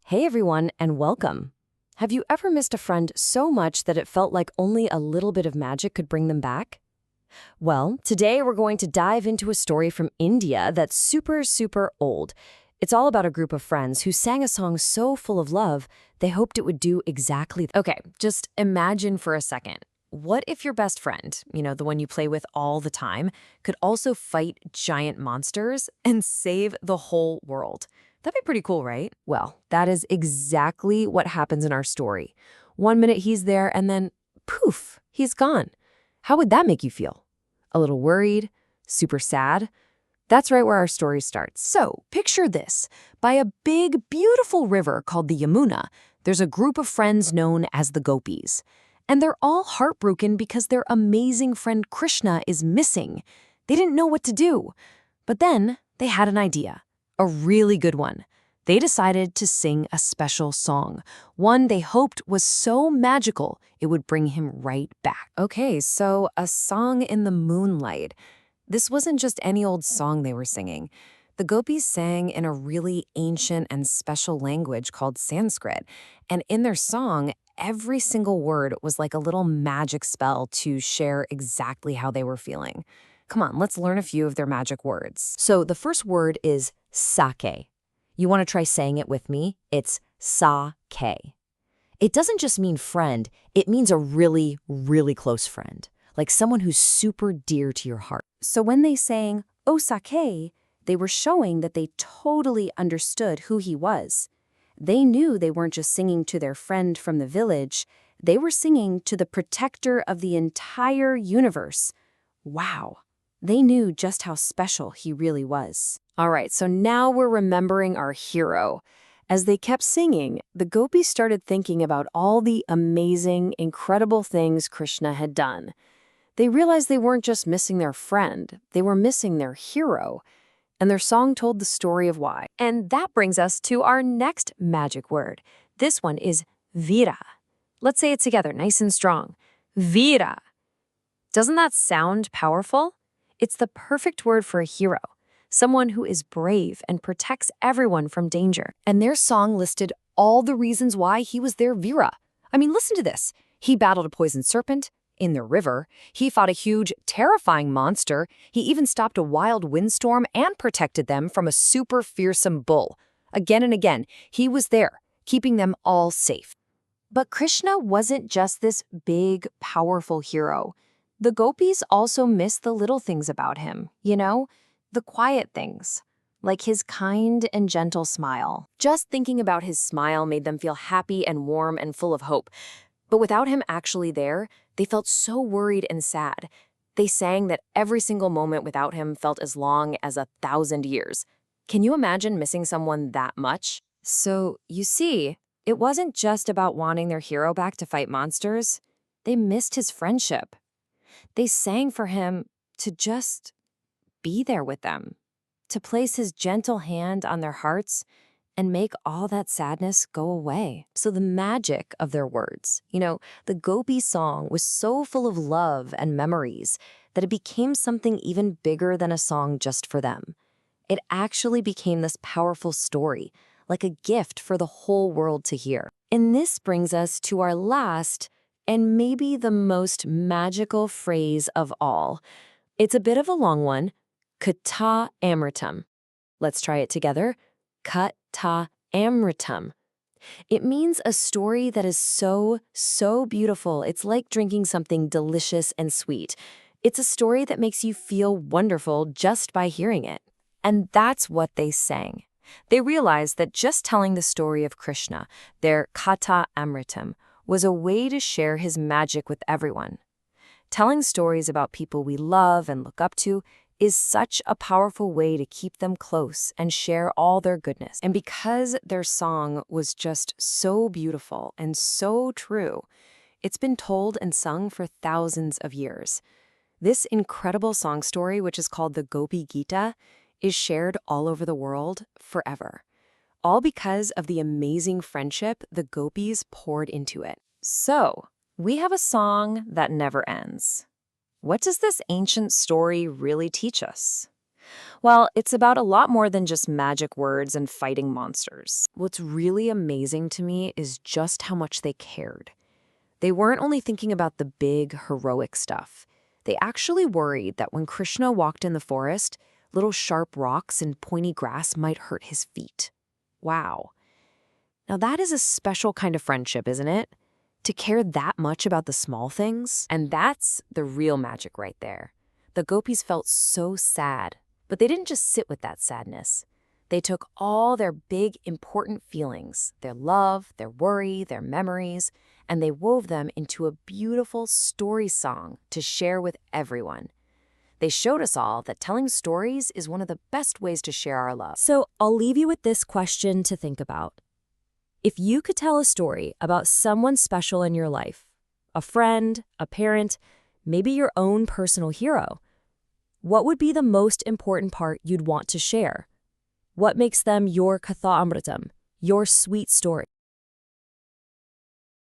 Hey everyone, and welcome. Have you ever missed a friend so much that it felt like only a little bit of magic could bring them back? Well, today we're going to dive into a story from India that's super old. It's all about a group of friends who sang a song so full of love, they hoped it would do exactly. Okay, just imagine for a second. What if your best friend, the one you play with all the time, could also fight giant monsters and save the whole world? That'd be pretty cool, right? Well, that is exactly what happens in our story. 1 minute he's there and then poof, he's gone. How would that make you feel? A little worried? Super sad? That's right where our story starts. So, picture this. By a big, beautiful river called the Yamuna, there's a group of friends known as the Gopis. And they're all heartbroken because their amazing friend Krishna is missing. They didn't know what to do. But then they had an idea. A really good one. They decided to sing a special song, one they hoped was so magical it would bring him right back. Okay, so a song in the moonlight. This wasn't just any old song they were singing. The Gopis sang in a really ancient and special language called Sanskrit, and in their song, every single word was like a little magic spell to share exactly how they were feeling. Come on, let's learn a few of their magic words. So the first word is sake. You want to try saying it with me? It's sa-ke. It doesn't just mean friend, it means a really close friend, like someone who's super dear to your heart. So when they sang "O sake," they were showing that they totally understood who he was. They knew they weren't just singing to their friend from the village, they were singing to the protector of the entire universe. Wow. They knew just how special he really was. All right, so now we're remembering our hero. As they kept singing, the Gopis started thinking about all the amazing, incredible things Krishna had done. They realized they weren't just missing their friend, they were missing their hero. And their song told the story of why. And that brings us to our next magic word. This one is Veera. Let's say it together, nice and strong. Veera. Doesn't that sound powerful? It's the perfect word for a hero, someone who is brave and protects everyone from danger. And their song listed all the reasons why he was their Veera. I mean, listen to this. He battled a poison serpent in the river. He fought a huge, terrifying monster. He even stopped a wild windstorm and protected them from a super fearsome bull. Again and again, he was there, keeping them all safe. But Krishna wasn't just this big, powerful hero. The Gopis also missed the little things about him, the quiet things, like his kind and gentle smile. Just thinking about his smile made them feel happy and warm and full of hope. But without him actually there, they felt so worried and sad. They sang that every single moment without him felt as long as 1,000 years. Can you imagine missing someone that much? So, you see, it wasn't just about wanting their hero back to fight monsters. They missed his friendship. They sang for him to just be there with them, to place his gentle hand on their hearts and make all that sadness go away. So the magic of their words, the Gopi song was so full of love and memories that it became something even bigger than a song just for them. It actually became this powerful story, like a gift for the whole world to hear. And this brings us to our last and maybe the most magical phrase of all. It's a bit of a long one, Katha Amritam. Let's try it together. Katha Amritam. It means a story that is so beautiful. It's like drinking something delicious and sweet. It's a story that makes you feel wonderful just by hearing it. And that's what they sang. They realized that just telling the story of Krishna, their Katha Amritam, was a way to share his magic with everyone. Telling stories about people we love and look up to is such a powerful way to keep them close and share all their goodness. And because their song was just so beautiful and so true, it's been told and sung for thousands of years. This incredible song story, which is called the Gopi Gita, is shared all over the world forever. All because of the amazing friendship the Gopis poured into it. So, we have a song that never ends. What does this ancient story really teach us? Well, it's about a lot more than just magic words and fighting monsters. What's really amazing to me is just how much they cared. They weren't only thinking about the big, heroic stuff. They actually worried that when Krishna walked in the forest, little sharp rocks and pointy grass might hurt his feet. Wow. Now that is a special kind of friendship, isn't it? To care that much about the small things. And that's the real magic right there. The Gopis felt so sad, but they didn't just sit with that sadness. They took all their big, important feelings, their love, their worry, their memories, and they wove them into a beautiful story song to share with everyone. They showed us all that telling stories is one of the best ways to share our love. So I'll leave you with this question to think about. If you could tell a story about someone special in your life, a friend, a parent, maybe your own personal hero, what would be the most important part you'd want to share? What makes them your Katha Amritam, your sweet story?